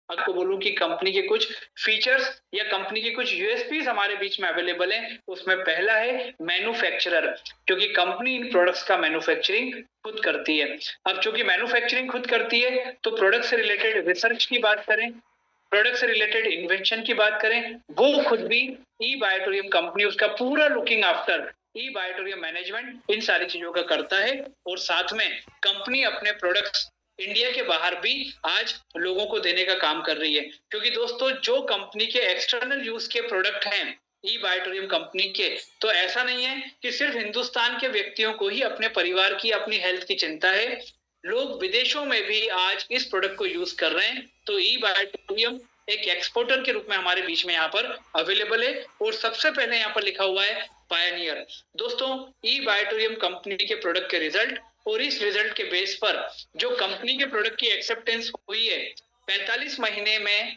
आपको बोलूं कि कंपनी के कुछ फीचर्स या कंपनी की कुछ यूएसपीज हमारे बीच में अवेलेबल हैं, उसमें पहला है मैन्युफैक्चरर, क्योंकि कंपनी इन प्रोडक्ट्स का मैन्युफैक्चरिंग खुद करती है। अब चूंकि मैन्युफैक्चरिंग खुद करती है तो प्रोडक्ट से रिलेटेड रिसर्च की बात करें, प्रोडक्ट से रिलेटेड इन्वेंशन की बात करें, वो खुद भी ई बायोटोरियम कंपनी उसका पूरा लुकिंग आफ्टर ई बायोटोरियम मैनेजमेंट इन सारी चीजों का करता है। और साथ में कंपनी अपने प्रोडक्ट्स इंडिया के बाहर भी आज लोगों को देने का काम कर रही है, क्योंकि दोस्तों जो कंपनी के एक्सटर्नल यूज के प्रोडक्ट हैं ई बायोटोरियम कंपनी के, तो ऐसा नहीं है कि सिर्फ हिंदुस्तान के व्यक्तियों को ही अपने परिवार की अपनी हेल्थ की चिंता है, लोग विदेशों में भी आज इस प्रोडक्ट को यूज कर रहे हैं। तो ई बायोटोरियम एक एक्सपोर्टर के रूप में हमारे बीच में यहाँ पर अवेलेबल है। और सबसे पहले यहाँ पर लिखा हुआ है पायनियर। दोस्तों ई बायोटोरियम कंपनी के प्रोडक्ट के रिजल्ट और इस रिजल्ट के बेस पर जो कंपनी के प्रोडक्ट की एक्सेप्टेंस हुई है, 45 महीने में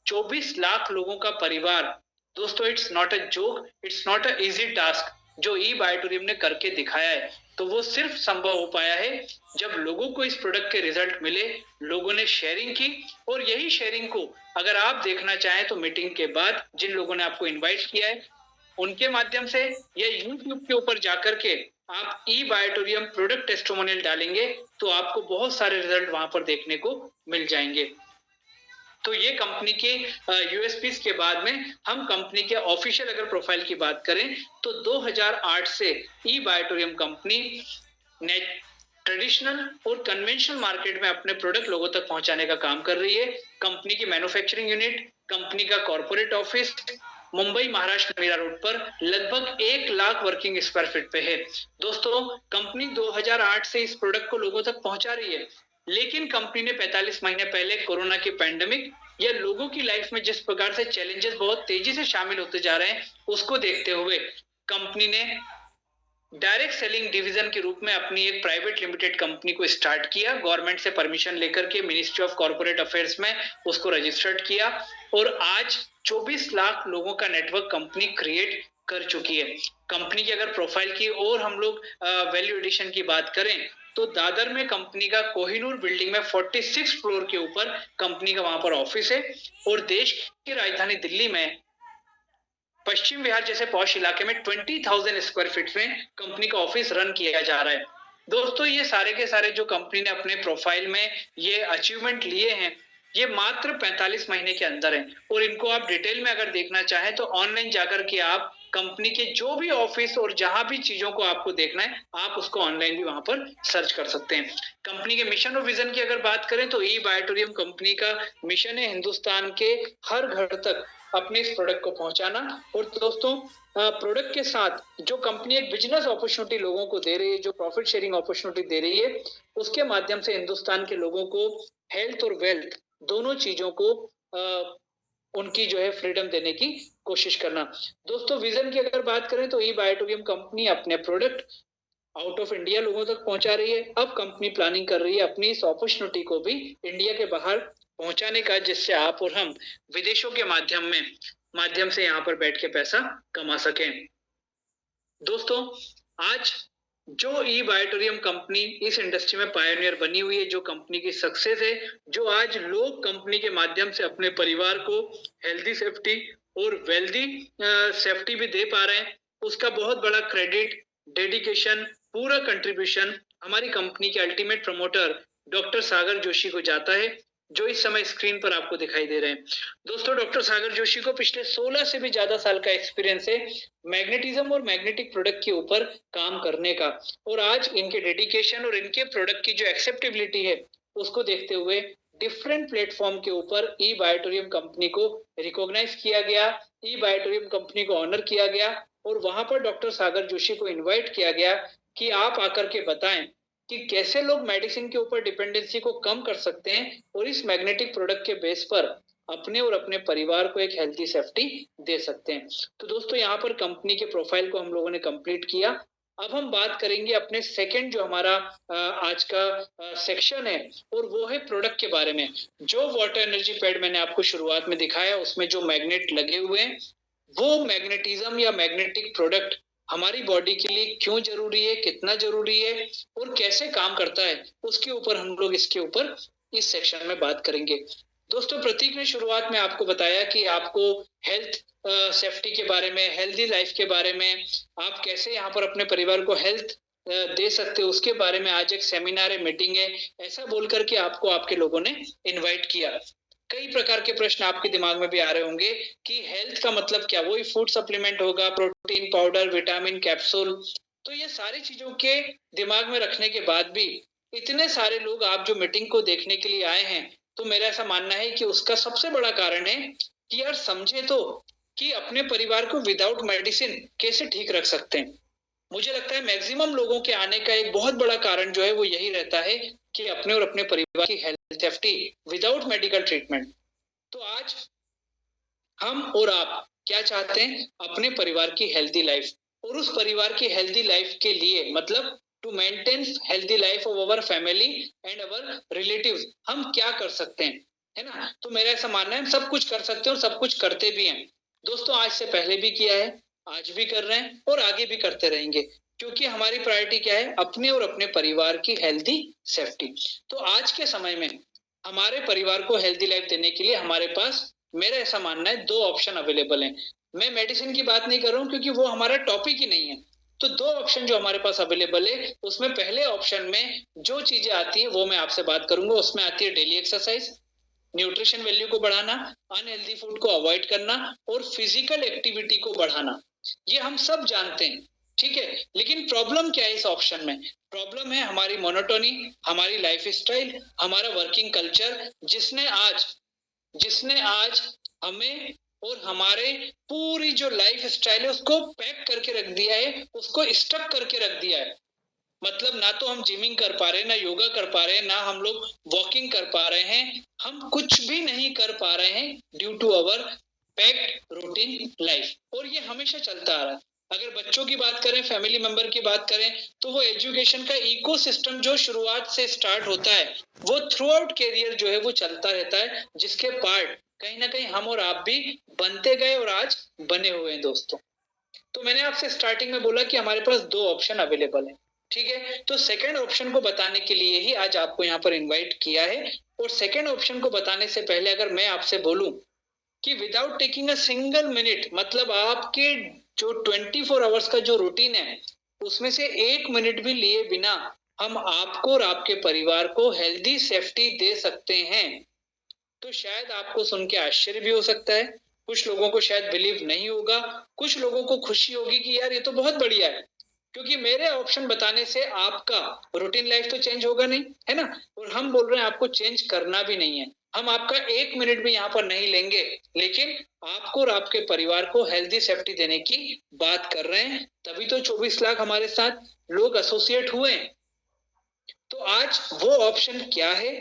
24 लाख लोगों का परिवार, दोस्तों it's not a joke, it's not a easy task जो ई बायोटोरियम ने करके दिखाया है। तो वो सिर्फ संभव हो पाया है जब लोगों को इस प्रोडक्ट के रिजल्ट मिले, लोगों ने शेयरिंग की। और यही शेयरिंग को अगर आप देखना चाहें तो मीटिंग के बाद जिन लोगों ने आपको इनवाइट किया है उनके माध्यम से या यूट्यूब के ऊपर जाकर के आप ई बायोटोरियम प्रोडक्ट टेस्टिमोनियल डालेंगे तो आपको बहुत सारे रिजल्ट वहां पर देखने को मिल जाएंगे। तो ये कंपनी के यूएसपीज के बाद में हम कंपनी के ऑफिशियल अगर प्रोफाइल की बात करें तो 2008 से ई बायोटोरियम कंपनी ने ट्रेडिशनल और कन्वेंशनल मार्केट में अपने प्रोडक्ट लोगों तक पहुंचाने का काम कर रही है। कंपनी की मैन्युफैक्चरिंग यूनिट, कंपनी का corporate office Mumbai Maharashtra Mira road पर लगभग 1 लाख वर्किंग स्क्वायर फीट पे है। दोस्तों कंपनी 2008 से इस प्रोडक्ट को लोगों तक पहुंचा रही है, लेकिन कंपनी ने 45 महीने पहले कोरोना की पैंडेमिक या लोगों की लाइफ में जिस प्रकार से चैलेंजेस बहुत तेजी से शामिल होते जा रहे हैं उसको देखते हुए कंपनी ने डायरेक्ट सेलिंग डिवीजन के रूप में अपनी एक प्राइवेट लिमिटेड कंपनी को स्टार्ट किया, गवर्नमेंट से परमिशन लेकर के मिनिस्ट्री ऑफ कॉर्पोरेट अफेयर्स में उसको रजिस्टर्ड किया और आज 24 लाख लोगों का नेटवर्क कंपनी क्रिएट कर चुकी है। कंपनी की अगर प्रोफाइल की और हम लोग वैल्यू एडिशन की बात करें तो दादर में कंपनी का कोहिनूर बिल्डिंग में 46 फ्लोर के ऊपर कंपनी का वहां पर ऑफिस है और देश की राजधानी दिल्ली में पश्चिम विहार जैसे पॉश इलाके में 20,000 स्क्वायर फीट में कंपनी का ऑफिस रन किया जा रहा है। दोस्तों ये सारे के सारे जो कंपनी ने अपने प्रोफाइल में ये अचीवमेंट लिए हैं ये मात्र 45 महीने के अंदर है। और इनको आप डिटेल में अगर देखना चाहें तो ऑनलाइन जाकर के आप कंपनी के जो भी ऑफिस और जहां भी चीजों को आपको देखना है आप उसको ऑनलाइन भी वहां पर सर्च कर सकते हैं। कंपनी के मिशन और विजन की अगर बात करें तो ई बायोटोरियम कंपनी का मिशन है हिंदुस्तान के हर घर तक अपने इस प्रोडक्ट को पहुंचाना। और दोस्तों प्रोडक्ट के साथ जो कंपनी एक बिजनेस अपॉर्चुनिटी लोगों को दे रही है, जो प्रॉफिट शेयरिंग अपॉर्चुनिटी दे रही है, उसके माध्यम से हिंदुस्तान के लोगों को हेल्थ और वेल्थ दोनों चीजों को उनकी जो है फ्रीडम देने की कोशिश करना। दोस्तों विजन की अगर बात करें तो ई बायोटोरियम कंपनी अपने प्रोडक्ट आउट ऑफ इंडिया लोगों तक पहुंचा रही है। अब कंपनी प्लानिंग कर रही है अपनी इस अपॉर्चुनिटी को भी इंडिया के बाहर पहुंचाने का, जिससे आप और हम विदेशों के माध्यम से यहाँ पर बैठ के पैसा कमा सकें। दोस्तों आज जो ई बायोटोरियम कंपनी इस इंडस्ट्री में पायनियर बनी हुई है, जो कंपनी की सक्सेस है, जो आज लोग कंपनी के माध्यम से अपने परिवार को हेल्दी सेफ्टी और वेल्दी सेफ्टी भी दे पा रहे हैं, उसका बहुत बड़ा क्रेडिट, डेडिकेशन, पूरा कंट्रीब्यूशन हमारी कंपनी के अल्टीमेट प्रमोटर डॉक्टर सागर जोशी को जाता है, जो इस समय स्क्रीन पर आपको दिखाई दे रहे हैं। दोस्तों डॉक्टर सागर जोशी को पिछले 16 से भी ज्यादा साल का एक्सपीरियंस है मैग्नेटिज्म और मैग्नेटिक प्रोडक्ट के ऊपर काम करने का। और आज इनके डेडिकेशन और इनके प्रोडक्ट की जो एक्सेप्टेबिलिटी है उसको देखते हुए डिफरेंट प्लेटफॉर्म के ऊपर ई बायोटोरियम कंपनी को रिकॉग्नाइज किया गया, ई बायोटोरियम कंपनी को ऑनर किया गया और वहां पर डॉक्टर सागर जोशी को इन्वाइट किया गया कि आप आकर के बताएं कि कैसे लोग मेडिसिन के ऊपर डिपेंडेंसी को कम कर सकते हैं और इस मैग्नेटिक प्रोडक्ट के बेस पर अपने और अपने परिवार को एक हेल्थी सेफ्टी दे सकते हैं। तो दोस्तों यहाँ पर कंपनी के प्रोफाइल को हम लोगों ने कंप्लीट किया। अब हम बात करेंगे अपने सेकंड जो हमारा आज का सेक्शन है और वो है प्रोडक्ट के बारे में। जो वाटर एनर्जी पैड मैंने आपको शुरुआत में दिखाया उसमें जो मैग्नेट लगे हुए हैं वो मैग्नेटिज्म या मैग्नेटिक प्रोडक्ट हमारी बॉडी के लिए क्यों जरूरी है, कितना जरूरी है और कैसे काम करता है, उसके ऊपर हम लोग इसके ऊपर इस सेक्शन में बात करेंगे। दोस्तों प्रतीक ने शुरुआत में आपको बताया कि आपको हेल्थ सेफ्टी के बारे में, हेल्दी लाइफ के बारे में, आप कैसे यहाँ पर अपने परिवार को हेल्थ दे सकते हो उसके बारे में आज एक सेमिनार है, मीटिंग है, ऐसा बोल करके आपको आपके लोगों ने इनवाइट किया। कई प्रकार के प्रश्न आपके दिमाग में भी आ रहे होंगे कि हेल्थ का मतलब क्या, वही फूड सप्लीमेंट होगा, प्रोटीन पाउडर, विटामिन कैप्सूल। तो ये सारी चीजों के दिमाग में रखने के बाद भी इतने सारे लोग आप जो मीटिंग को देखने के लिए आए हैं, तो मेरा ऐसा मानना है कि उसका सबसे बड़ा कारण है कि यार समझे तो कि अपने परिवार को विदाउट मेडिसिन कैसे ठीक रख सकते हैं। मुझे लगता है मैक्सिमम लोगों के आने का एक बहुत बड़ा कारण जो है वो यही रहता है कि अपने और अपने परिवार की health safety without medical treatment. तो आज हम और आप क्या चाहते हैं, अपने परिवार की हेल्दी लाइफ, और उस परिवार की हेल्दी लाइफ के लिए मतलब to maintain healthy life of our family and our relatives हम क्या कर सकते हैं, है ना। तो मेरा ऐसा मानना है हम सब कुछ कर सकते हैं और सब कुछ करते भी हैं। दोस्तों आज से पहले भी किया है, आज भी कर रहे हैं और आगे भी करते रहेंगे, क्योंकि हमारी प्रायोरिटी क्या है, अपने और अपने परिवार की हेल्दी सेफ्टी। तो आज के समय में हमारे परिवार को हेल्दी लाइफ देने के लिए हमारे पास, मेरा ऐसा मानना है, दो ऑप्शन अवेलेबल हैं। मैं मेडिसिन की बात नहीं कर रहा हूँ क्योंकि वो हमारा टॉपिक ही नहीं है। तो दो ऑप्शन जो हमारे पास अवेलेबल है, उसमें पहले ऑप्शन में जो चीजें आती हैं वो मैं आपसे बात करूंगा। उसमें आती है डेली एक्सरसाइज, न्यूट्रिशन वैल्यू को बढ़ाना, अनहेल्दी फूड को अवॉइड करना और फिजिकल एक्टिविटी को बढ़ाना। ये हम सब जानते हैं, ठीक है। लेकिन प्रॉब्लम क्या है इस ऑप्शन में, प्रॉब्लम है हमारी मोनोटोनी, हमारी लाइफ स्टाइल, हमारा वर्किंग कल्चर, जिसने आज हमें और हमारे पूरी जो लाइफ स्टाइल है उसको पैक करके रख दिया है, उसको स्टक करके रख दिया है। मतलब ना तो हम जिमिंग कर पा रहे हैं, ना योगा कर पा रहे हैं, ना हम लोग वॉकिंग कर पा रहे हैं, हम कुछ भी नहीं कर पा रहे हैं due to our packed routine life. और ये हमेशा चलता आ रहा है। अगर बच्चों की बात करें, फैमिली मेंबर की बात करें, तो वो एजुकेशन का इकोसिस्टम जो शुरुआत से स्टार्ट होता है वो थ्रू आउट कैरियर जो है वो चलता रहता है, जिसके पार्ट कहीं ना कहीं हम और आप भी बनते गए और आज बने हुए हैं दोस्तों। तो मैंने आपसे स्टार्टिंग में बोला कि हमारे पास दो ऑप्शन अवेलेबल है, ठीक है। तो सेकंड ऑप्शन को बताने के लिए ही आज आपको यहाँ पर इनवाइट किया है। और सेकंड ऑप्शन को बताने से पहले अगर मैं आपसे बोलूं कि without taking a single minute, मतलब आपके जो 24 आवर्स का जो रूटीन है उसमें से एक मिनट भी लिए बिना हम आपको और आपके परिवार को हेल्दी सेफ्टी दे सकते हैं, तो शायद आपको सुन के आश्चर्य भी हो सकता है, कुछ लोगों को शायद बिलीव नहीं होगा, कुछ लोगों को खुशी होगी कि यार ये तो बहुत बढ़िया है, क्योंकि मेरे ऑप्शन बताने से आपका रूटीन लाइफ तो चेंज होगा नहीं, है ना। और हम बोल रहे हैं आपको चेंज करना भी नहीं है, हम आपका एक मिनट भी यहाँ पर नहीं लेंगे, लेकिन आपको और आपके परिवार को हेल्दी सेफ्टी देने की बात कर रहे हैं। तभी तो 24 लाख हमारे साथ लोग एसोसिएट हुए हैं। तो आज वो ऑप्शन क्या है,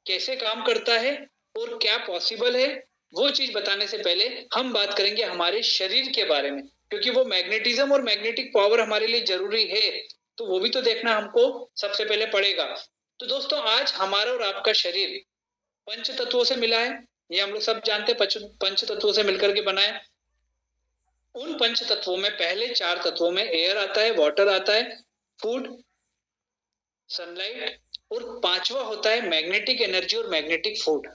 कैसे काम करता है और क्या पॉसिबल है, वो चीज बताने से पहले हम बात करेंगे हमारे शरीर के बारे में, क्योंकि वो मैग्नेटिज्म और मैग्नेटिक पावर हमारे लिए जरूरी है, तो वो भी तो देखना हमको सबसे पहले पड़ेगा। तो दोस्तों आज हमारा और आपका शरीर पंच तत्वों से मिला है, ये हम लोग सब जानते हैं, पंच तत्वों से मिलकर के बना है। उन पंच तत्वों में पहले चार तत्वों में एयर आता है, वाटर आता है, फूड, सनलाइट, और पांचवा होता है मैग्नेटिक एनर्जी और मैग्नेटिक फूड।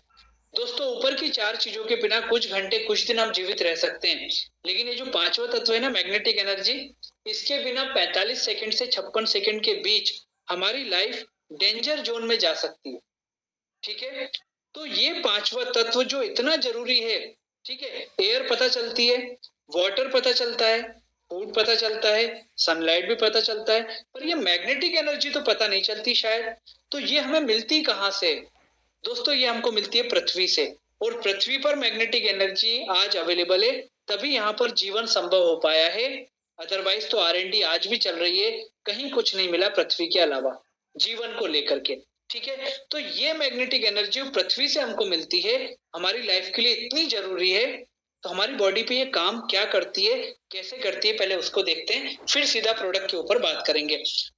दोस्तों ऊपर की चार चीजों के बिना कुछ घंटे कुछ दिन हम जीवित रह सकते हैं, लेकिन ये जो पांचवा तत्व है ना, मैग्नेटिक एनर्जी, इसके बिना 45 सेकंड से 56 सेकंड के बीच हमारी लाइफ डेंजर जोन में जा सकती है, ठीक है। तो ये पांचवा तत्व जो इतना जरूरी है, ठीक है, एयर पता चलती है, वाटर पता चलता है, फूड पता चलता है, सनलाइट भी पता चलता है, पर ये मैग्नेटिक एनर्जी तो पता नहीं चलती शायद। तो ये हमें मिलती कहाँ से दोस्तों, ये हमको मिलती है पृथ्वी से, और पृथ्वी पर मैग्नेटिक एनर्जी आज अवेलेबल है, तभी यहाँ पर जीवन संभव हो पाया है। अदरवाइज तो R&D आज भी चल रही है, कहीं कुछ नहीं मिला पृथ्वी के अलावा जीवन को लेकर के, ठीक है। तो ये मैग्नेटिक एनर्जी पृथ्वी से हमको मिलती है, हमारी लाइफ के लिए इतनी जरूरी है। तो हमारी बॉडी पे ये काम क्या करती है, कैसे करती है, पहले उसको देखते हैं, फिर सीधा प्रोडक्ट के ऊपर बात करेंगे।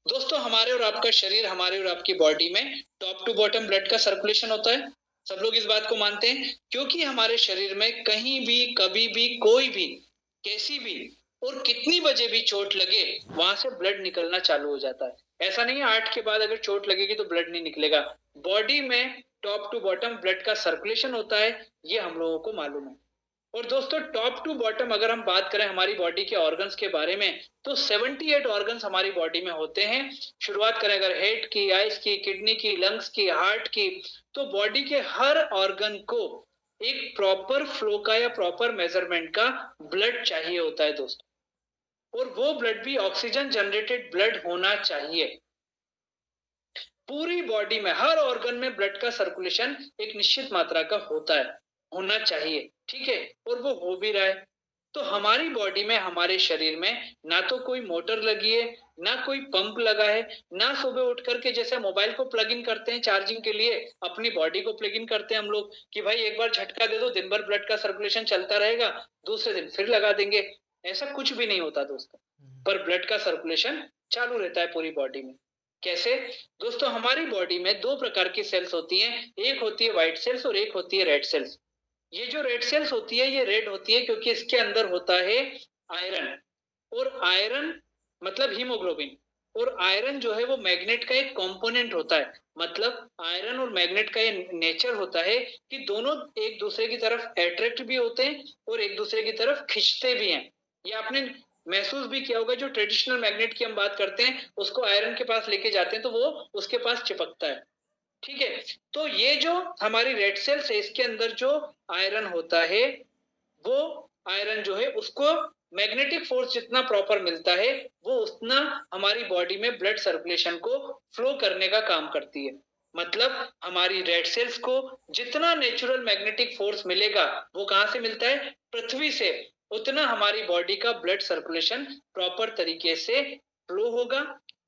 दोस्तों हमारे और आपका शरीर, हमारे और आपकी बॉडी में टॉप टू बॉटम ब्लड का सर्कुलेशन होता है, सब लोग इस बात को मानते हैं, क्योंकि हमारे शरीर में कहीं भी, कभी भी, कोई भी, कैसी भी और कितनी बजे भी चोट लगे वहां से ब्लड निकलना चालू हो जाता है। ऐसा नहीं है 8 के बाद अगर चोट लगेगी तो ब्लड नहीं निकलेगा, बॉडी में टॉप टू बॉटम ब्लड का सर्कुलेशन होता है, ये हम लोगों को मालूम है। और दोस्तों टॉप टू बॉटम अगर हम बात करें हमारी बॉडी के ऑर्गन्स के बारे में, तो 78 ऑर्गन्स हमारी बॉडी में होते हैं। शुरुआत करें अगर हेड की, आइज की, किडनी की, लंग्स की, हार्ट की, तो बॉडी के हर ऑर्गन को एक प्रॉपर फ्लो का या प्रॉपर मेजरमेंट का ब्लड चाहिए होता है दोस्तों, और वो ब्लड भी ऑक्सीजन जनरेटेड ब्लड होना चाहिए। पूरी बॉडी में हर ऑर्गन में ब्लड का सर्कुलेशन एक निश्चित मात्रा का होता है, होना चाहिए, ठीक है, और वो हो भी रहा है। तो हमारी बॉडी में, हमारे शरीर में ना तो कोई मोटर लगी है, ना कोई पंप लगा है, ना सुबह उठ करके जैसे मोबाइल को प्लग इन करते हैं चार्जिंग के लिए, अपनी बॉडी को प्लग इन करते हैं हम लोग कि भाई एक बार झटका दे दो, दिन भर ब्लड का सर्कुलेशन चलता रहेगा, दूसरे दिन फिर लगा देंगे। ऐसा कुछ भी नहीं होता दोस्तों, पर ब्लड का सर्कुलेशन चालू रहता है पूरी बॉडी में। कैसे दोस्तों? हमारी बॉडी में दो प्रकार की सेल्स होती हैं, एक होती है व्हाइट सेल्स और एक होती है रेड सेल्स। ये जो रेड सेल्स होती है ये रेड होती है क्योंकि इसके अंदर होता है आयरन, और आयरन मतलब हीमोग्लोबिन, और आयरन जो है वो मैग्नेट का एक कंपोनेंट होता है। मतलब आयरन और मैग्नेट का ये नेचर होता है कि दोनों एक दूसरे की तरफ अट्रैक्ट भी होते हैं और एक दूसरे की तरफ खींचते भी हैं। ये आपने महसूस भी किया होगा, जो ट्रेडिशनल मैग्नेट की हम बात करते हैं उसको आयरन के पास लेके जाते हैं तो वो उसके पास चिपकता है, ठीक है। तो ये जो हमारी रेड सेल्स है इसके अंदर जो आयरन होता है, वो आयरन जो है उसको मैग्नेटिक फोर्स जितना प्रॉपर मिलता है वो उतना हमारी बॉडी में ब्लड सर्कुलेशन को फ्लो करने का काम करती है। मतलब हमारी रेड सेल्स को जितना नेचुरल मैग्नेटिक फोर्स मिलेगा वो कहां से मिलता है? पृथ्वी से। उतना हमारी बॉडी का ब्लड सर्कुलेशन प्रॉपर तरीके से फ्लो होगा।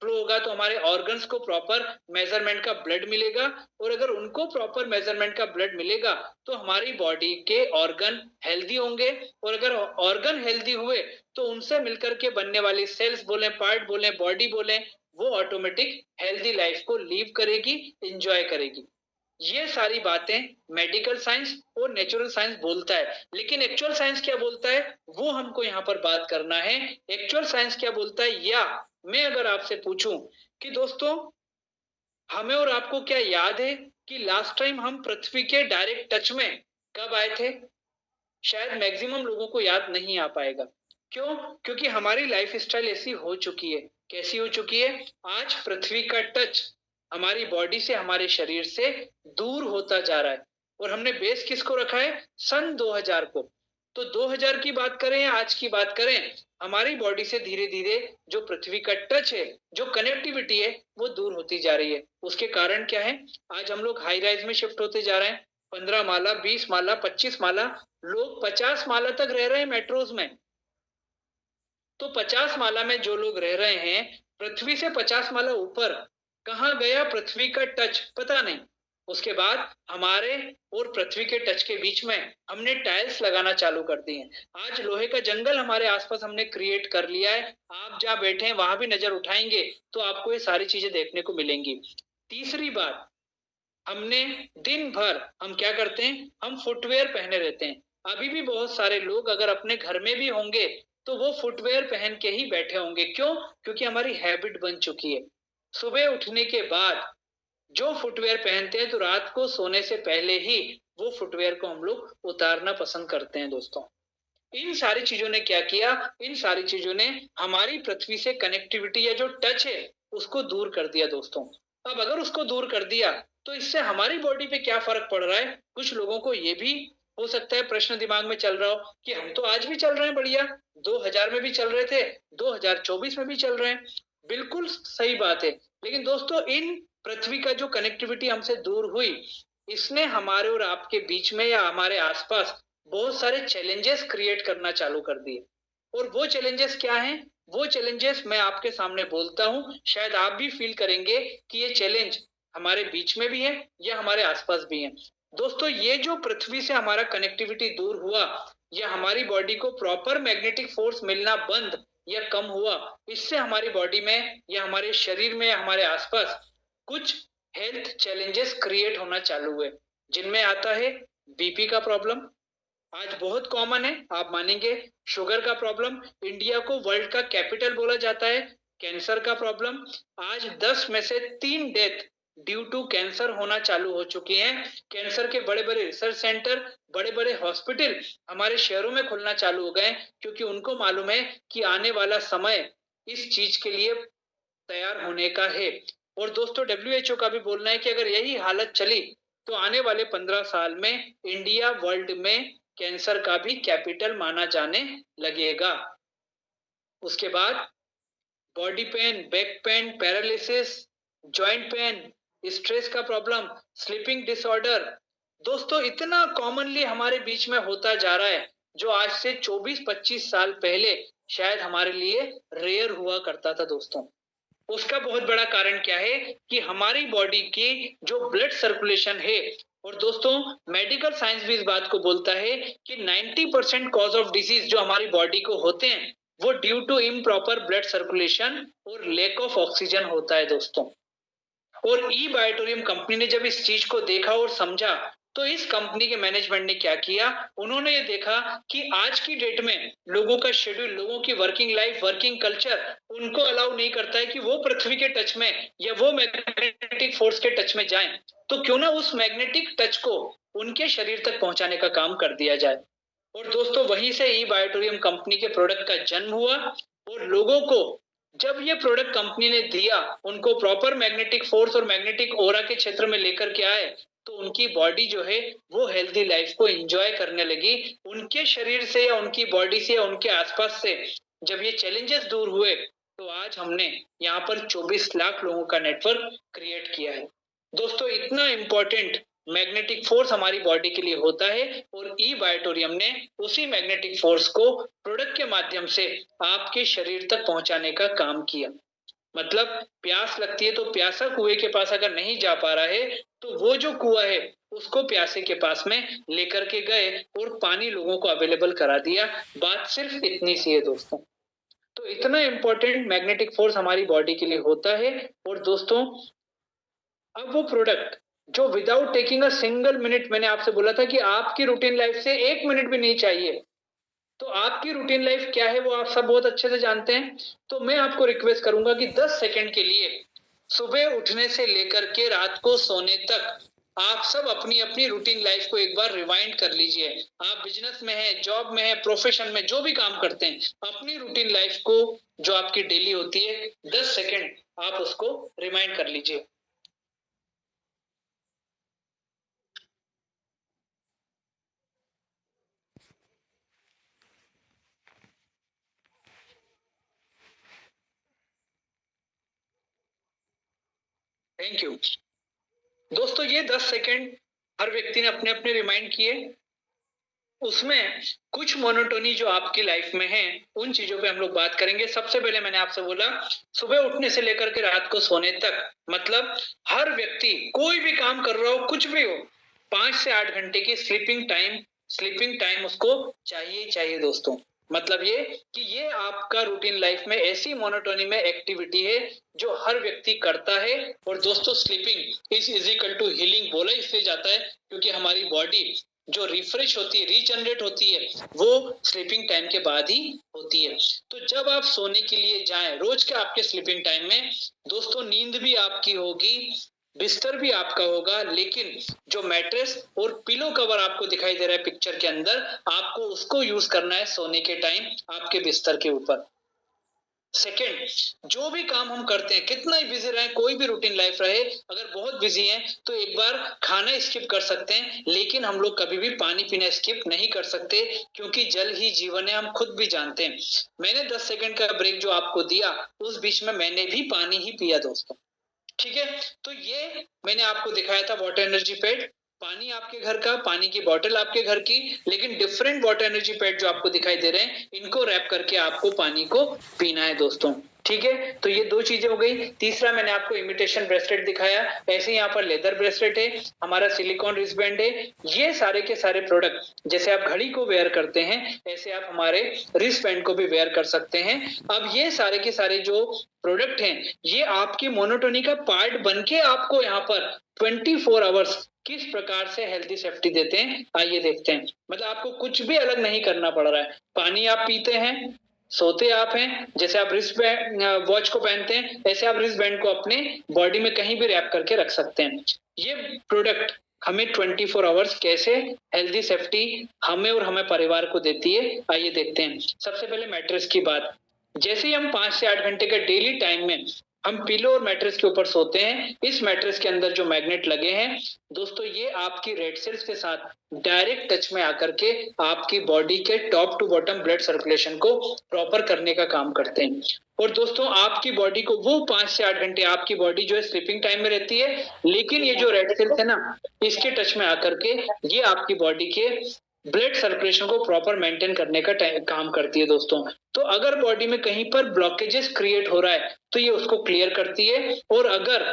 फ्लो होगा तो हमारे ऑर्गन्स को प्रॉपर मेजरमेंट का ब्लड मिलेगा, और अगर उनको प्रॉपर मेजरमेंट का ब्लड मिलेगा तो हमारी बॉडी के ऑर्गन हेल्दी होंगे, और अगर ऑर्गन हेल्दी हुए तो उनसे मिलकर के बनने वाली सेल्स बोले, पार्ट बोले, बॉडी बोले, वो ऑटोमेटिक हेल्दी लाइफ को लीव करेगी, एंजॉय करेगी। ये सारी बातें मेडिकल साइंस और नेचुरल साइंस बोलता है, लेकिन एक्चुअल साइंस क्या बोलता है वो हमको यहाँ पर बात करना है। एक्चुअल साइंस क्या बोलता है, या मैं अगर आपसे पूछूं कि दोस्तों हमें और आपको क्या याद है कि लास्ट टाइम हम पृथ्वी के डायरेक्ट टच में कब आए थे? शायद मैक्सिमम लोगों को याद नहीं आ पाएगा। क्यों? क्योंकि हमारी लाइफ स्टाइल ऐसी हो चुकी है। कैसी हो चुकी है? आज पृथ्वी का टच हमारी बॉडी से, हमारे शरीर से दूर होता जा रहा है, और हमने बेस किसको रखा है? सन 2000 को। तो 2000 की बात करें या आज की बात करें, हमारी बॉडी से धीरे धीरे जो पृथ्वी का टच है, जो कनेक्टिविटी है, वो दूर होती जा रही है। उसके कारण क्या है? आज हम लोग हाई राइज में शिफ्ट होते जा रहे हैं। 15 माला, 20 माला, 25 माला, लोग 50 माला तक रह रहे हैं मेट्रोज में। तो 50 माला में जो लोग रह रहे हैं, पृथ्वी से 50 माला ऊपर कहाँ गया पृथ्वी का टच? पता नहीं। उसके बाद हमारे और पृथ्वी के टच के बीच में हमने टाइल्स लगाना चालू कर दी हैं। आज लोहे का जंगल हमारे आसपास हमने क्रिएट कर लिया है। आप जहाँ बैठे हैं वहां भी नजर उठाएंगे तो आपको ये सारी चीजें देखने को मिलेंगी। तीसरी बात, हमने दिन भर हम क्या करते हैं? हम फुटवेयर पहने रहते हैं। अभी भी बहुत सारे लोग अगर अपने घर में भी होंगे तो वो फुटवेयर पहन के ही बैठे होंगे। क्यों? क्योंकि हमारी हैबिट बन चुकी है। सुबह उठने के बाद जो फुटवेयर पहनते हैं तो रात को सोने से पहले ही वो फुटवेयर को हम लोग उतारना पसंद करते हैं दोस्तों। इन सारी चीजों ने क्या किया? इन सारी चीजों ने हमारी पृथ्वी से कनेक्टिविटी या जो टच है उसको दूर कर दिया दोस्तों। अब अगर उसको दूर कर दिया तो इससे हमारी बॉडी पे क्या फर्क पड़ रहा है? कुछ लोगों को ये भी हो सकता है प्रश्न दिमाग में चल रहा हो कि हम तो आज भी चल रहे हैं बढ़िया, 2000 में भी चल रहे थे, 2024 में भी चल रहे हैं। बिल्कुल सही बात है, लेकिन दोस्तों इन पृथ्वी का जो कनेक्टिविटी हमसे दूर हुई, इसने हमारे और आपके बीच में या हमारे आसपास बहुत सारे चैलेंजेस क्रिएट करना चालू कर दिए। और वो चैलेंजेस क्या हैं? वो चैलेंजेस मैं आपके सामने बोलता हूं, शायद आप भी फील करेंगे कि ये चैलेंज हमारे बीच में भी है या हमारे आसपास भी है। दोस्तों ये जो पृथ्वी से हमारा कनेक्टिविटी दूर हुआ, या हमारी बॉडी को प्रॉपर मैग्नेटिक फोर्स मिलना बंद या कम हुआ, इससे हमारी बॉडी में या हमारे शरीर में या हमारे आसपास कुछ हेल्थ चैलेंजेस क्रिएट होना चालू हुए, जिनमें आता है बीपी का प्रॉब्लम। आज बहुत कॉमन है, आप मानेंगे। शुगर का प्रॉब्लम, इंडिया को वर्ल्ड का कैपिटल बोला जाता है। कैंसर का प्रॉब्लम, आज 10 में से 3 डेथ ड्यू टू कैंसर होना चालू हो चुकी हैं। कैंसर के बड़े बड़े रिसर्च सेंटर, बड़े बड़े हॉस्पिटल हमारे शहरों में खुलना चालू हो गए, क्योंकि उनको मालूम है कि आने वाला समय इस चीज के लिए तैयार होने का है। और दोस्तों WHO का भी बोलना है कि अगर यही हालत चली तो आने वाले 15 साल में इंडिया वर्ल्ड में कैंसर का भी कैपिटल माना जाने लगेगा। उसके बाद body pain, back pain, paralysis, joint pain, stress का प्रॉब्लम, स्लीपिंग डिसऑर्डर, दोस्तों इतना कॉमनली हमारे बीच में होता जा रहा है, जो आज से 24-25 साल पहले शायद हमारे लिए रेयर हुआ करता था दोस्तों। उसका बहुत बड़ा कारण क्या है कि हमारी बॉडी की जो ब्लड सर्कुलेशन है, और दोस्तों मेडिकल साइंस भी इस बात को बोलता है कि 90% कॉज ऑफ डिजीज जो हमारी बॉडी को होते हैं वो due to improper blood circulation और लैक ऑफ ऑक्सीजन होता है दोस्तों। और ई बायोटोरियम कंपनी ने जब इस चीज को देखा और समझा, तो इस कंपनी के मैनेजमेंट ने क्या किया, उन्होंने ये देखा कि आज की डेट में लोगों का शेड्यूल, लोगों की वर्किंग लाइफ, वर्किंग कल्चर उनको अलाउ नहीं करता है कि वो पृथ्वी के टच में या वो मैग्नेटिक फोर्स के टच में जाएं, तो क्यों ना उस मैग्नेटिक टच को उनके शरीर तक पहुंचाने का काम कर दिया जाए। और दोस्तों वहीं से ई बायोटोरियम कंपनी के प्रोडक्ट का जन्म हुआ। और लोगों को जब ये प्रोडक्ट कंपनी ने दिया, उनको प्रॉपर मैग्नेटिक फोर्स और मैग्नेटिक ओरा के क्षेत्र में लेकर के आए, तो उनकी बॉडी जो है वो हेल्दी लाइफ को एंजॉय करने लगी। उनके शरीर से या उनकी बॉडी से या उनके आसपास से जब ये चैलेंजेस दूर हुए, तो आज हमने यहाँ पर 24 लाख लोगों का नेटवर्क क्रिएट किया है। दोस्तों इतना इंपॉर्टेंट मैग्नेटिक फोर्स हमारी बॉडी के लिए होता है, और ई बायोटोरियम ने उसी मैग्नेटिक फोर्स को प्रोडक्ट के माध्यम से आपके शरीर तक पहुंचाने का काम किया। मतलब प्यास लगती है तो प्यासा कुएं के पास अगर नहीं जा पा रहा है, तो वो जो कुआं है उसको प्यासे के पास में लेकर के गए और पानी लोगों को अवेलेबल करा दिया। बात सिर्फ इतनी सी है दोस्तों। तो इतना इंपॉर्टेंट मैग्नेटिक फोर्स हमारी बॉडी के लिए होता है। और दोस्तों अब वो प्रोडक्ट जो without taking a single minute, मैंने आपसे बोला था कि आपकी रूटीन लाइफ से 1 मिनट भी नहीं चाहिए, तो आपकी रूटीन लाइफ क्या है वो आप सब बहुत अच्छे से जानते हैं। तो मैं आपको रिक्वेस्ट करूंगा कि 10 सेकंड के लिए सुबह उठने से लेकर के रात को सोने तक आप सब अपनी अपनी रूटीन लाइफ को एक बार रिवाइंड कर लीजिए। आप बिजनेस में है, जॉब में है, प्रोफेशन में जो भी काम करते हैं, अपनी रूटीन लाइफ को जो आपकी डेली होती है 10 सेकंड आप उसको रिमाइंड कर लीजिए। थैंक यू दोस्तों। ये 10 सेकंड हर व्यक्ति ने अपने अपने रिमाइंड किए। उसमें कुछ मोनोटोनी जो आपकी लाइफ में है उन चीजों पे हम लोग बात करेंगे। सबसे पहले मैंने आपसे बोला सुबह उठने से लेकर के रात को सोने तक, मतलब हर व्यक्ति कोई भी काम कर रहा हो, कुछ भी हो, 5 से 8 घंटे की स्लीपिंग टाइम उसको चाहिए दोस्तों। मतलब ये कि ये आपका रूटीन लाइफ में ऐसी मोनोटोनी में एक्टिविटी है जो हर व्यक्ति करता है। और दोस्तों sleeping is equal to healing बोला इसलिए जाता है क्योंकि हमारी बॉडी जो रिफ्रेश होती है, रीजनरेट होती है, वो स्लीपिंग टाइम के बाद ही होती है। तो जब आप सोने के लिए जाएं रोज के आपके स्लीपिंग टाइम में, दोस्तों नींद भी आपकी होगी, बिस्तर भी आपका होगा, लेकिन जो मैट्रेस और पिलो कवर आपको दिखाई दे रहा है पिक्चर के अंदर, आपको उसको यूज करना है सोने के टाइम आपके बिस्तर के ऊपर। सेकेंड, जो भी काम हम करते हैं, कितना ही बिजी रहे, कोई भी रूटीन लाइफ रहे, अगर बहुत बिजी है तो एक बार खाना स्किप कर सकते हैं, लेकिन हम लोग कभी भी पानी पीना स्किप नहीं कर सकते, क्योंकि जल ही जीवन है, हम खुद भी जानते हैं। मैंने 10 सेकंड का ब्रेक जो आपको दिया, उस बीच में मैंने भी पानी ही पिया दोस्तों। ठीक है, तो ये मैंने आपको दिखाया था वाटर एनर्जी पैड। पानी आपके घर का, पानी की बोतल आपके घर की, लेकिन डिफरेंट वाटर एनर्जी पैड जो आपको दिखाई दे रहे हैं, इनको रैप करके आपको पानी को पीना है दोस्तों। ठीक है, तो ये दो चीजें हो गई। तीसरा मैंने आपको इमिटेशन ब्रेसलेट दिखाया, ऐसे यहाँ पर लेदर ब्रेसलेट है, हमारा सिलिकॉन रिस्टबैंड है। ये सारे के सारे प्रोडक्ट जैसे आप घड़ी को वेयर करते हैं, ऐसे आप हमारे रिस्टबैंड को भी वेयर कर सकते हैं। अब ये सारे के सारे जो प्रोडक्ट हैं, ये आपकी मोनोटोनी का पार्ट बनके आपको यहाँ पर 24 आवर्स किस प्रकार से हेल्थी सेफ्टी देते हैं, आइए देखते हैं। मतलब आपको कुछ भी अलग नहीं करना पड़ रहा है। पानी आप पीते हैं, सोते आप हैं, जैसे आप रिस्ट वॉच को पहनते हैं, ऐसे आप रिस्ट बैंड को अपने बॉडी में कहीं भी रैप करके रख सकते हैं। ये प्रोडक्ट हमें 24 आवर्स कैसे हेल्दी सेफ्टी हमें और हमें परिवार को देती है, आइए देखते हैं। सबसे पहले मैट्रेस की बात। जैसे ही हम 5 से 8 घंटे के डेली टाइम में हम पिलो और मैट्रेस के ऊपर सोते हैं, इस मैट्रेस के अंदर जो मैग्नेट लगे हैं दोस्तों, ये आपकी रेड सेल्स के साथ डायरेक्ट टच में आकर के आपकी बॉडी के top to bottom blood circulation को प्रॉपर करने का काम करते हैं। और दोस्तों आपकी बॉडी को वो 5 से 8 घंटे आपकी बॉडी जो है स्लीपिंग टाइम में रहती है, लेकिन ये जो रेड सेल्स है ना, इसके टच में आकर के ये आपकी बॉडी के ब्लड सर्कुलेशन को प्रॉपर मेंटेन करने का काम करती है दोस्तों। तो अगर बॉडी में कहीं पर ब्लॉकेजेस क्रिएट हो रहा है तो ये उसको क्लियर करती है, और अगर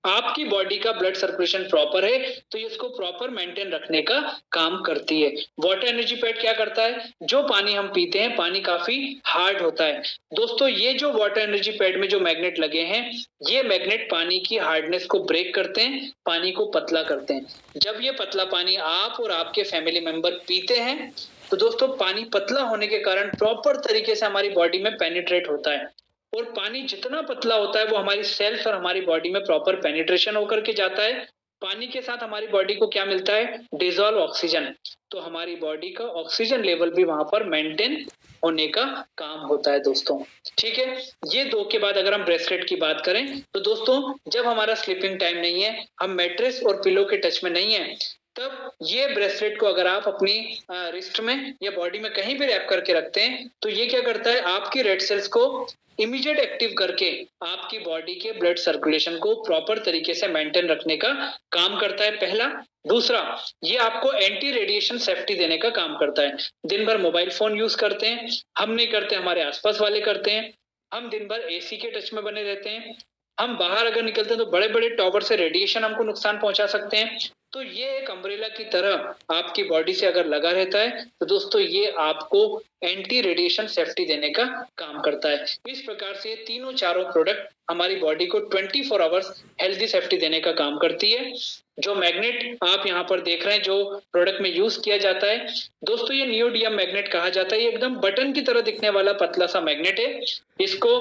आपकी बॉडी का ब्लड सर्कुलेशन प्रॉपर है तो ये इसको प्रॉपर मेंटेन रखने का काम करती है। वाटर एनर्जी पैड क्या करता है, जो पानी हम पीते हैं पानी काफी हार्ड होता है दोस्तों, ये जो वाटर एनर्जी पैड में जो मैग्नेट लगे हैं, ये मैग्नेट पानी की हार्डनेस को ब्रेक करते हैं, पानी को पतला करते हैं। जब ये पतला पानी आप और आपके फैमिली मेंबर पीते हैं तो दोस्तों पानी पतला होने के कारण प्रॉपर तरीके से हमारी बॉडी में पेनिट्रेट होता है, और पानी जितना पतला होता है वो हमारी सेल्स और हमारी बॉडी में प्रॉपर पेनिट्रेशन होकर के जाता है। पानी के साथ हमारी बॉडी को क्या मिलता है, डिजोल्व ऑक्सीजन, तो हमारी बॉडी का ऑक्सीजन लेवल भी वहां पर मेंटेन होने का काम होता है दोस्तों। ठीक है, ये दो के बाद अगर हम ब्रेसलेट की बात करें तो दोस्तों जब हमारा स्लीपिंग टाइम नहीं है, हम मैट्रेस और पिलो के टच में नहीं है, तब ये ब्रेसलेट को अगर आप अपनी रिस्ट में या बॉडी में कहीं भी रैप करके रखते हैं तो ये क्या करता है, आपकी रेड सेल्स को इमीडिएट एक्टिव करके आपकी बॉडी के ब्लड सर्कुलेशन को प्रॉपर तरीके से मेंटेन रखने का काम करता है, पहला। दूसरा, ये आपको एंटी रेडिएशन सेफ्टी देने का काम करता है। दिन भर मोबाइल फोन यूज करते हैं, हम नहीं करते, हमारे आसपास वाले करते हैं, हम दिन भर एसी के टच में बने रहते हैं, हम बाहर अगर निकलते हैं तो बड़े बड़े टॉवर से रेडिएशन हमको नुकसान पहुंचा सकते हैं। तो ये एक अम्ब्रेला की तरह आपकी बॉडी से अगर लगा रहता है तो दोस्तों ये आपको एंटी रेडिएशन सेफ्टी देने का काम करता है। इस प्रकार से तीनों चारों प्रोडक्ट हमारी बॉडी को 24 आवर्स हेल्दी सेफ्टी देने का काम करती है। जो मैग्नेट आप यहाँ पर देख रहे हैं जो प्रोडक्ट में यूज किया जाता है दोस्तों, ये नियोडियम मैग्नेट कहा जाता है। ये एकदम बटन की तरह दिखने वाला पतला सा मैग्नेट है। इसको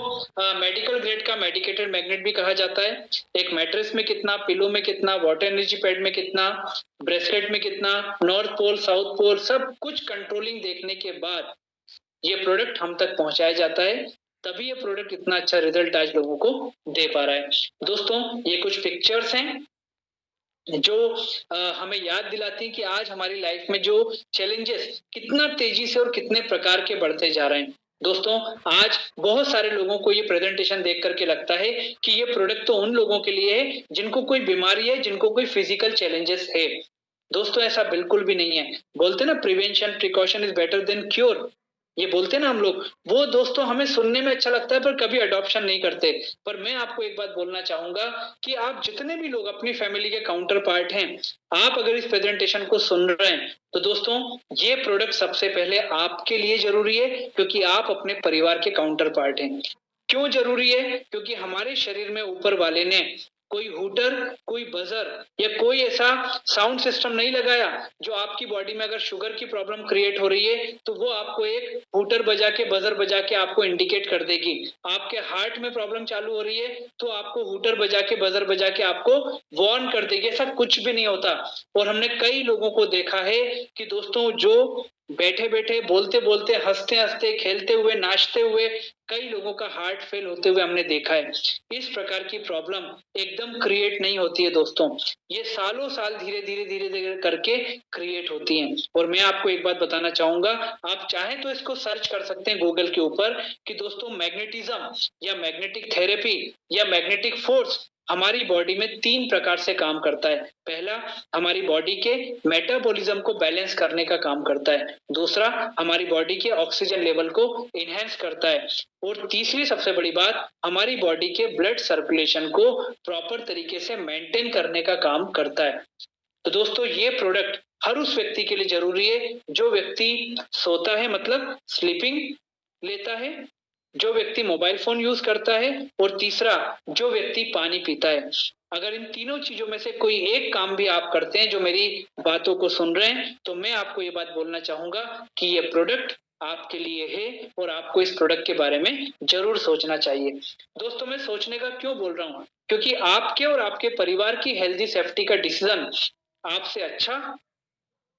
मेडिकल ग्रेड का मेडिकेटेड मैग्नेट भी कहा जाता है। एक मैट्रेस में कितना, पिलो में कितना, वाटर एनर्जी पैड में कितना, ब्रेसलेट में कितना, नॉर्थ पोल साउथ पोल सब कुछ कंट्रोलिंग देखने के बाद ये प्रोडक्ट हम तक पहुंचाया जाता है, तभी ये प्रोडक्ट इतना अच्छा रिजल्ट आज लोगों को दे पा रहा है। दोस्तों ये कुछ पिक्चर्स हैं जो हमें याद दिलाती है कि आज हमारी लाइफ में जो चैलेंजेस कितना तेजी से और कितने प्रकार के बढ़ते जा रहे हैं। दोस्तों आज बहुत सारे लोगों को ये प्रेजेंटेशन देख करके लगता है कि ये प्रोडक्ट तो उन लोगों के लिए है जिनको कोई बीमारी है, जिनको कोई फिजिकल चैलेंजेस है। दोस्तों ऐसा बिल्कुल भी नहीं है। बोलते ना prevention precaution is better than cure, ये बोलते ना हम लोग, वो दोस्तों हमें सुनने में अच्छा लगता है पर कभी अडॉप्शन नहीं करते। पर मैं आपको एक बात बोलना चाहूंगा कि आप जितने भी लोग अपनी फैमिली के काउंटर पार्ट हैं, आप अगर इस प्रेजेंटेशन को सुन रहे हैं तो दोस्तों ये प्रोडक्ट सबसे पहले आपके लिए जरूरी है, क्योंकि आप अपने परिवार के काउंटर पार्ट हैं। क्यों जरूरी है, क्योंकि हमारे शरीर में ऊपर वाले ने कोई हुटर, कोई बजर या कोई ऐसा साउंड सिस्टम नहीं लगाया जो आपकी बॉडी में अगर शुगर की प्रॉब्लम क्रिएट हो रही है तो वो आपको एक हुटर बजा के, बजर बजा के आपको इंडिकेट कर देगी। आपके हार्ट में प्रॉब्लम चालू हो रही है तो आपको हुटर बजा के, बजर बजा के आपको वार्न कर देगी। ऐसा कुछ भी नहीं होता। और हमने कई लोगों को देखा है कि दोस्तों जो बैठे बैठे, बोलते बोलते, हंसते हंसते, खेलते हुए, नाचते हुए कई लोगों का हार्ट फेल होते हुए हमने देखा है। इस प्रकार की प्रॉब्लम एकदम क्रिएट नहीं होती है दोस्तों, ये सालों साल धीरे धीरे धीरे धीरे करके क्रिएट होती हैं। और मैं आपको एक बात बताना चाहूंगा, आप चाहें तो इसको सर्च कर सकते हैं गूगल के ऊपर कि दोस्तों मैग्नेटिज्म या मैग्नेटिक थेरेपी या मैग्नेटिक फोर्स हमारी बॉडी में 3 प्रकार से काम करता है। पहला, हमारी बॉडी के मेटाबॉलिज्म को बैलेंस करने का काम करता है। दूसरा, हमारी बॉडी के ऑक्सीजन लेवल को इनहेंस करता है। और तीसरी सबसे बड़ी बात, हमारी बॉडी के ब्लड सर्कुलेशन को प्रॉपर तरीके से मेंटेन करने का काम करता है। तो दोस्तों ये प्रोडक्ट हर उस व्यक्ति के लिए जरूरी है जो व्यक्ति सोता है, मतलब स्लीपिंग लेता है, जो व्यक्ति मोबाइल फोन यूज करता है, और तीसरा जो व्यक्ति पानी पीता है। अगर इन तीनों चीजों में से कोई एक काम भी आप करते हैं जो मेरी बातों को सुन रहे हैं, तो मैं आपको ये बात बोलना चाहूंगा कि ये प्रोडक्ट आपके लिए है और आपको इस प्रोडक्ट के बारे में जरूर सोचना चाहिए। दोस्तों मैं सोचने का क्यों बोल रहा हूँ, क्योंकि आपके और आपके परिवार की हेल्दी सेफ्टी का डिसीजन आपसे अच्छा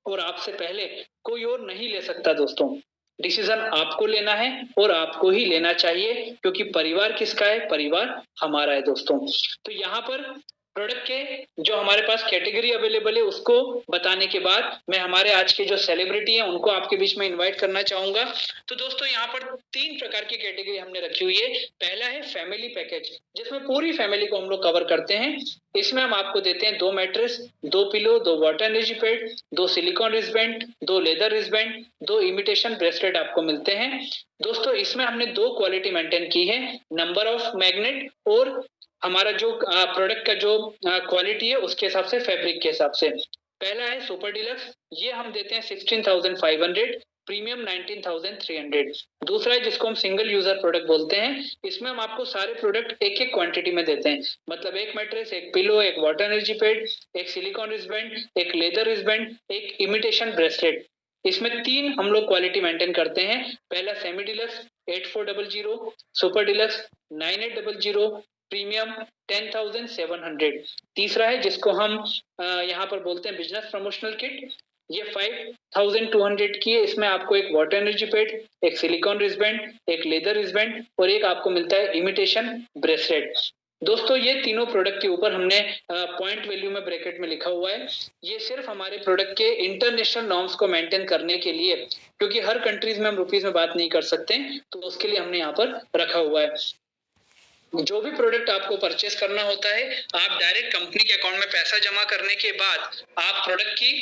और आपसे पहले कोई और नहीं ले सकता। दोस्तों डिसीजन आपको लेना है और आपको ही लेना चाहिए, क्योंकि परिवार किसका है? परिवार हमारा है। दोस्तों तो यहाँ पर प्रोडक्ट के जो हमारे पास कैटेगरी अवेलेबल है उसको बताने के बाद मैं हमारे आज के जो सेलिब्रिटी हैं उनको आपके बीच में इनवाइट करना चाहूंगा। तो दोस्तों यहाँ पर 3 प्रकार की कैटेगरी हमने रखी हुई है। पहला है फैमिली पैकेज, जिसमें पूरी फैमिली को हम लोग कवर करते हैं। इसमें हम आपको देते हैं 2 mattress, 2 pillow, 2 water energy pad, 2 silicone wristband, 2 leather wristband, 2 imitation bracelet आपको मिलते हैं। दोस्तों इसमें हमने 2 क्वालिटी मेंटेन की है, नंबर ऑफ मैग्नेट और हमारा जो प्रोडक्ट का जो क्वालिटी है उसके हिसाब से, फैब्रिक के हिसाब से। पहला है सुपर डिलक्स, ये हम देते हैं 16,500, प्रीमियम 19,300। दूसरा है जिसको हम सिंगल यूजर प्रोडक्ट बोलते हैं, इसमें हम आपको सारे प्रोडक्ट एक एक क्वांटिटी में देते हैं, मतलब एक मैट्रेस, एक पिलो, एक वाटर एनर्जी पैड, एक सिलिकॉन रिस्बैंड, एक लेदर रिस्बैंड, एक इमिटेशन ब्रेसलेट। इसमें 3 हम लोग क्वालिटी मेंटेन करते हैं। पहला semi deluxe 8400, super deluxe 9800, premium 10,700। तीसरा है जिसको हम यहाँ पर बोलते हैं बिजनेस प्रमोशनल किट, ये 5,200 की है। इसमें आपको एक वाटर एनर्जी पैड, एक सिलिकॉन रिस्बैंड, एक लेदर रिस्बैंड और एक आपको मिलता है इमिटेशन ब्रेसलेट। दोस्तों ये तीनों प्रोडक्ट के ऊपर हमने पॉइंट वैल्यू में ब्रैकेट में लिखा हुआ है, ये सिर्फ हमारे प्रोडक्ट के इंटरनेशनल नॉर्म्स को मेंटेन करने के लिए, क्योंकि हर कंट्रीज में हम रुपीज में बात नहीं कर सकते, तो उसके लिए हमने यहाँ पर रखा हुआ है। जो भी प्रोडक्ट आपको परचेस करना होता है, आप डायरेक्ट कंपनी के अकाउंट में पैसा जमा करने के बाद आप प्रोडक्ट की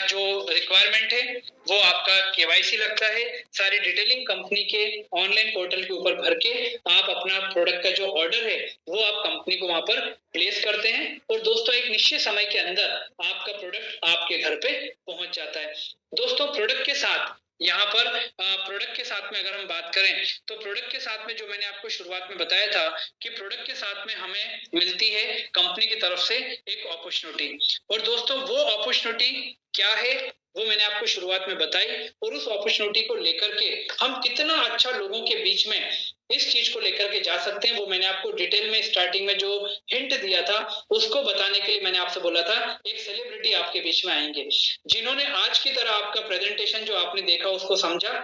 जो रिक्वायरमेंट है वो आपका केवाईसी लगता है, सारी डिटेलिंग कंपनी के ऑनलाइन पोर्टल के ऊपर भर के आप अपना प्रोडक्ट का जो ऑर्डर है वो आप कंपनी को वहां पर प्लेस करते हैं और दोस्तों एक निश्चित समय के अंदर आपका प्रोडक्ट आपके घर पे पहुंच जाता है। दोस्तों प्रोडक्ट के साथ यहाँ पर प्रोडक्ट के साथ में अगर हम बात करें तो प्रोडक्ट के साथ में जो मैंने आपको शुरुआत में बताया था कि प्रोडक्ट के साथ में हमें मिलती है कंपनी की तरफ से एक अपॉर्चुनिटी, और दोस्तों वो अपॉर्चुनिटी क्या है वो मैंने आपको शुरुआत में बताई, और उस अपॉर्चुनिटी को लेकर के हम कितना अच्छा लोगों के बीच में इस चीज को लेकर के जा सकते हैं वो मैंने आपको डिटेल में स्टार्टिंग में जो हिंट दिया था उसको बताने के लिए मैंने आपसे बोला था एक सेलिब्रिटी आपके बीच में आएंगे, जिन्होंने आज की तरह आपका प्रेजेंटेशन जो आपने देखा उसको समझा,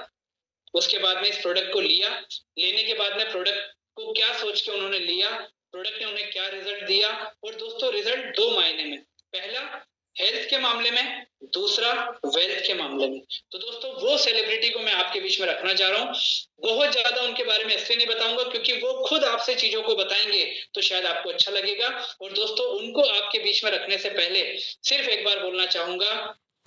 उसके बाद में इस प्रोडक्ट को लिया, लेने के बाद में प्रोडक्ट को क्या सोच के उन्होंने लिया, प्रोडक्ट ने उन्हें क्या रिजल्ट दिया, और दोस्तों रिजल्ट 2 मायने में, पहला हेल्थ के मामले में, दूसरा वेल्थ के मामले में। तो दोस्तों वो सेलिब्रिटी को मैं आपके बीच में रखना चाह रहा हूँ। बहुत ज्यादा उनके बारे में इसलिए नहीं बताऊंगा क्योंकि वो खुद आपसे चीजों को बताएंगे तो शायद आपको अच्छा लगेगा, और दोस्तों उनको आपके बीच में रखने से पहले सिर्फ एक बार बोलना चाहूंगा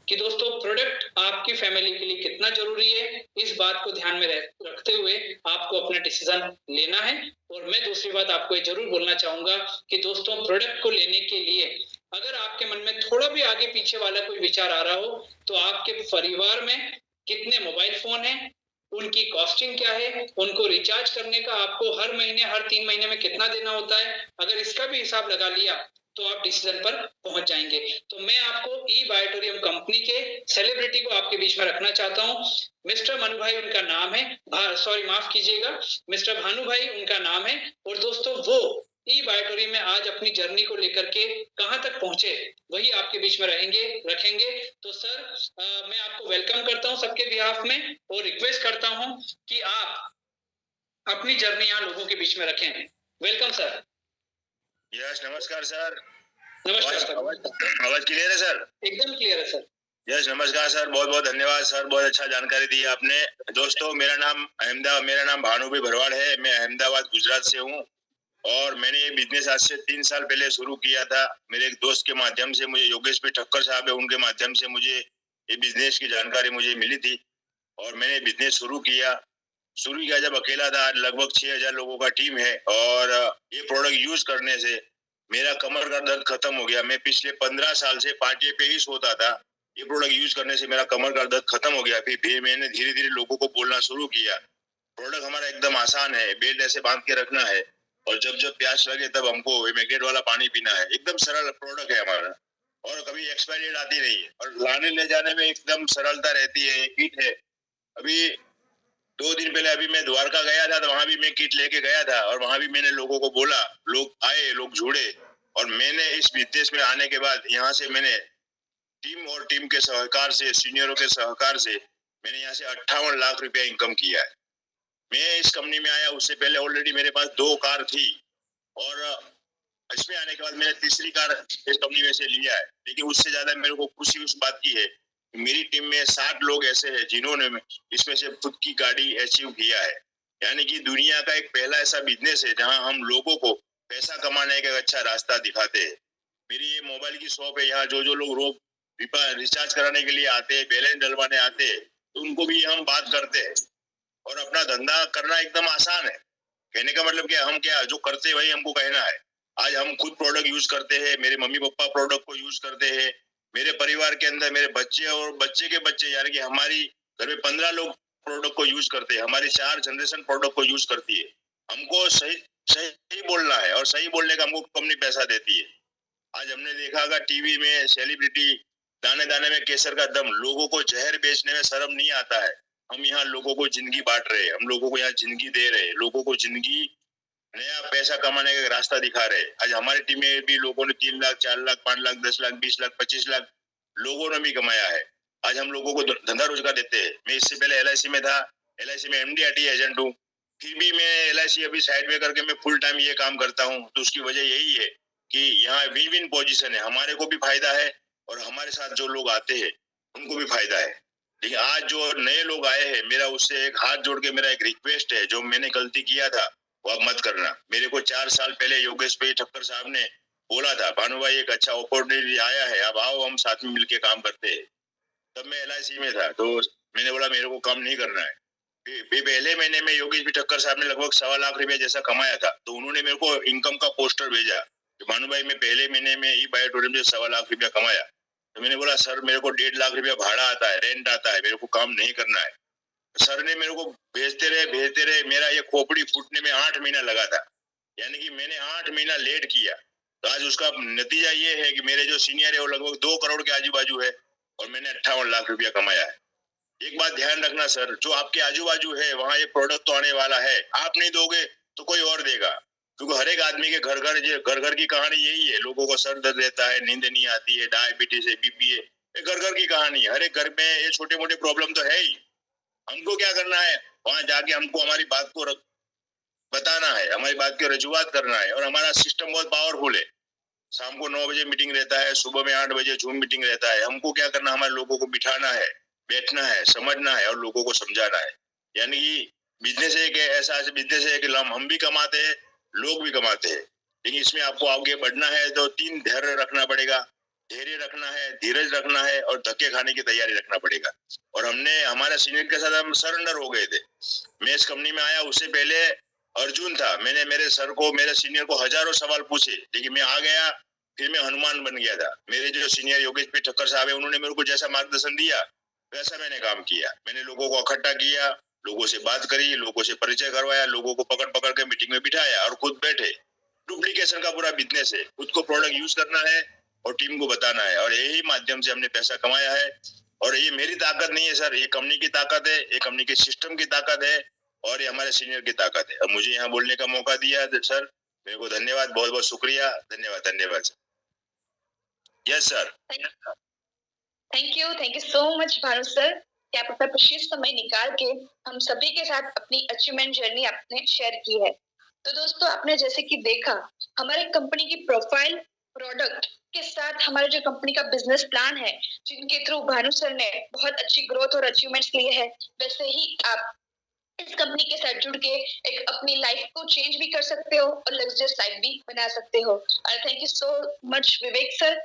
कि दोस्तों प्रोडक्ट आपकी फैमिली के लिए कितना जरूरी है, इस बात को ध्यान में रखते हुए आपको अपना डिसीजन लेना है। और मैं दूसरी बात आपको ये जरूर बोलना चाहूंगा कि दोस्तों प्रोडक्ट को लेने के लिए अगर आपके मन में थोड़ा भी आगे पीछे वाला कोई विचार आ रहा हो तो आपके परिवार में कितने मोबाइल फोन हैं, उनकी कॉस्टिंग क्या है, उनको रिचार्ज करने का आपको हर महीने हर 3 महीने में कितना देना होता है, अगर इसका भी हिसाब लगा लिया तो आप डिसीजन पर पहुंच जाएंगे। तो मैं आपको ई बायोटोरियम कंपनी के सेलिब्रिटी को आपके बीच में रखना चाहता हूं। मिस्टर मनु भाई उनका नाम है, सॉरी माफ कीजिएगा, मिस्टर भानु भाई उनका नाम है। और दोस्तों वो ई बायोटोरियम में आज अपनी जर्नी को लेकर के कहां तक पहुंचे वही आपके बीच में रखेंगे। तो सर मैं आपको वेलकम करता हूं सबके बिहाफ में और रिक्वेस्ट करता हूं कि आप अपनी जर्नी यहाँ लोगों के बीच में रखें। Welcome sir. यस नमस्कार सर। नमस्कार सर। आवाज क्लियर है सर? एकदम क्लियर है सर। यस नमस्कार सर, बहुत बहुत धन्यवाद सर, बहुत अच्छा जानकारी दी आपने। दोस्तों मेरा नाम भानुभाई भरवाड़ है, मैं अहमदाबाद गुजरात से हूँ और मैंने ये बिजनेस आज से 3 साल पहले शुरू किया था। मेरे एक दोस्त के माध्यम से, मुझे योगेश भाई ठक्कर साहब है, उनके माध्यम से मुझे ये बिजनेस की जानकारी मुझे मिली थी और मैंने बिजनेस शुरू किया जब अकेला था। आज लगभग 6,000 लोगों का टीम है और ये प्रोडक्ट यूज करने से मेरा कमर का दर्द खत्म हो गया। मैं पिछले 15 साल से पार्टी पे ही सोता था, ये प्रोडक्ट यूज करने से मेरा कमर का दर्द खत्म हो गया। फिर मैंने धीरे धीरे लोगों को बोलना शुरू किया। प्रोडक्ट हमारा एकदम आसान है, बेल्ट ऐसे बांध के रखना है और जब प्यास लगे तब हमको मैग्नेट वाला पानी पीना है। एकदम सरल प्रोडक्ट है हमारा और कभी एक्सपायरी डेट आती नहीं है और लाने ले जाने में एकदम सरलता रहती है। किट है, अभी 2 दिन पहले अभी मैं द्वारका गया था, तो वहां भी मैं किट लेके गया था और वहां भी मैंने लोगों को बोला, लोग आए, लोग जुड़े और मैंने इस बिजनेस में आने के बाद यहाँ से मैंने टीम के सहकार से, सीनियरों के सहकार से मैंने यहाँ से 58 लाख रुपया इनकम किया है। मैं इस कंपनी में आया उससे पहले ऑलरेडी मेरे पास 2 कार थी और इसमें आने के बाद मैंने तीसरी कार इस कंपनी में से लिया है। लेकिन उससे ज्यादा मेरे को खुशी उस बात की है, मेरी टीम में 60 लोग ऐसे हैं जिन्होंने इसमें से खुद की गाड़ी अचीव किया है। यानी कि दुनिया का एक पहला ऐसा बिजनेस है जहां हम लोगों को पैसा कमाने का अच्छा रास्ता दिखाते हैं। मेरी ये मोबाइल की शॉप है, यहाँ जो लोग रोज रिचार्ज कराने के लिए आते हैं, बैलेंस डलवाने आते हैं, तो उनको भी हम बात करते हैं और अपना धंधा करना एकदम आसान है। कहने का मतलब क्या, हम क्या जो करते हैं वही हमको कहना है। आज हम खुद प्रोडक्ट यूज करते हैं, मेरे मम्मी पापा प्रोडक्ट को यूज करते हैं, मेरे परिवार के अंदर मेरे बच्चे और बच्चे के बच्चे, यानी कि हमारी घर में 15 लोग प्रोडक्ट को यूज करते हैं, हमारी 4 जनरेशन प्रोडक्ट को यूज करती है। हमको सही सही बोलना है और सही बोलने का हमको कंपनी पैसा देती है। आज हमने देखा होगा टीवी में सेलिब्रिटी दाने दाने में केसर का दम, लोगों को जहर बेचने में शर्म नहीं आता है। हम यहाँ लोगों को जिंदगी बांट रहे हैं, हम लोगों को यहाँ जिंदगी दे रहे हैं, लोगों को जिंदगी नया पैसा कमाने का रास्ता दिखा रहे हैं। आज हमारी टीम में भी लोगों ने 3 लाख, 4 लाख, 5 लाख, 10 लाख, 20 लाख, 25 लाख लोगों ने भी कमाया है। आज हम लोगों को धंधा रोजगार देते हैं। मैं इससे पहले LIC में था, LIC में MD/RT एजेंट हूँ, फिर भी मैं LIC अभी साइड में करके मैं फुल टाइम ये काम करता हूँ। तो उसकी वजह यही है कि यहाँ विन विन पोजीशन है, हमारे को भी फायदा है और हमारे साथ जो लोग आते हैं उनको भी फायदा है। लेकिन आज जो नए लोग आए हैं, मेरा उससे एक हाथ जोड़ के मेरा एक रिक्वेस्ट है, जो मैंने गलती किया था वो अब मत करना। मेरे को 4 साल पहले योगेश भाई ठक्कर साहब ने बोला था, भानु भाई एक अच्छा अपॉर्चुनिटी आया है, अब आओ हम साथ में मिलके काम करते हैं। तब मैं LIC में था, तो मैंने बोला मेरे को काम नहीं करना है। पहले महीने में योगेश भाई ठक्कर साहब ने लगभग 1.25 लाख रुपया जैसा कमाया था, तो उन्होंने मेरे को इनकम का पोस्टर भेजा, भानु भाई मैं पहले महीने में ही बायोटूरिज्म से 1.25 लाख रुपया कमाया। तो मैंने बोला सर मेरे को 1.5 लाख रुपया भाड़ा आता है, रेंट आता है, मेरे को काम नहीं करना है। सर ने मेरे को भेजते रहे, मेरा ये खोपड़ी फूटने में 8 महीना लगा था। यानी कि मैंने 8 महीना लेट किया, तो आज उसका नतीजा ये है कि मेरे जो सीनियर है वो लगभग 2 करोड़ के आजू बाजू है और मैंने 58 लाख रुपया कमाया है। एक बात ध्यान रखना सर, जो आपके आजू बाजू है वहां ये प्रोडक्ट तो आने वाला है, आप नहीं दोगे तो कोई और देगा। क्योंकि हर एक आदमी के घर घर की कहानी यही है, लोगों को सर दर्द रहता है, नींद नहीं आती है, डायबिटीज है, BP है, ये घर घर की कहानी है। हर एक घर में ये छोटे मोटे प्रॉब्लम तो है ही। हमको क्या करना है, वहां जाके हमको हमारी बात को बताना है, हमारी बात की रजूआत करना है और हमारा सिस्टम बहुत पावरफुल है। शाम को 9 बजे मीटिंग रहता है, सुबह में 8 बजे जूम मीटिंग रहता है। हमको क्या करना, हमारे लोगों को बिठाना है, बैठना है, समझना है और लोगों को समझाना है। यानी कि बिजनेस एक ऐसा बिजनेस है कि हम भी कमाते हैं, लोग भी कमाते हैं। लेकिन इसमें आपको आगे बढ़ना है तो 3 धैर्य रखना पड़ेगा, धैर्य रखना है, धीरज रखना है और धक्के खाने की तैयारी रखना पड़ेगा। और हमने हमारे सीनियर के साथ हम सरेंडर हो गए थे। मैं इस कंपनी में आया उससे पहले अर्जुन था, मैंने मेरे सर को, मेरे सीनियर को हजारों सवाल पूछे, लेकिन मैं आ गया, फिर मैं हनुमान बन गया था। मेरे जो सीनियर योगेश भाई ठक्कर साहब है, उन्होंने मेरे को जैसा मार्गदर्शन दिया वैसा मैंने काम किया। मैंने लोगों को इकट्ठा किया, लोगों से बात करी, लोगों से परिचय करवाया, लोगों को पकड़ पकड़ के मीटिंग में बिठाया और खुद बैठे। डुप्लीकेशन का पूरा बिजनेस है, खुद को प्रोडक्ट यूज करना है और टीम को बताना है, और यही माध्यम से हमने पैसा कमाया है। और ये मेरी ताकत नहीं है सर, ये कंपनी की ताकत है, ये कंपनी के सिस्टम की ताकत है और ये हमारे सीनियर की ताकत है। अब मुझे यहाँ बोलने का मौका दिया सर, मेरे को धन्यवाद, बहुत बहुत शुक्रिया, धन्यवाद धन्यवाद sir. Yes sir. Thank you so much Bhanu sir कि आप अपना प्रेशियस समय निकाल के हम सभी के साथ अपनी अचीवमेंट जर्नी आपने शेयर की है। तो दोस्तों, आपने जैसे कि देखा, हमारे कंपनी की प्रोफाइल, प्रोडक्ट के साथ हमारे जो कंपनी का बिजनेस प्लान है, जिनके थ्रू भानु सर ने बहुत अच्छी ग्रोथ और अचीवमेंट्स लिए हैं, वैसे ही आप इस कंपनी के साथ जुड़ के एक अपनी लाइफ को चेंज भी कर सकते हो और लग्जरियस लाइफ भी बना सकते हो। और thank you so much Vivek sir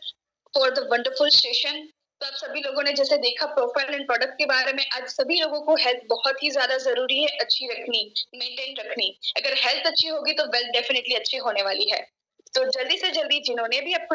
for the wonderful session. तो आप सभी लोगों ने जैसे देखा प्रोफाइल एंड प्रोडक्ट के बारे में, आज सभी लोगों को हेल्थ बहुत ही ज्यादा जरूरी है अच्छी रखनी, मेंटेन रखनी। अगर हेल्थ अच्छी होगी तो वेल्थ डेफिनेटली अच्छी होने वाली है। तो जल्दी से जल्दी जिन्होंने भी आपको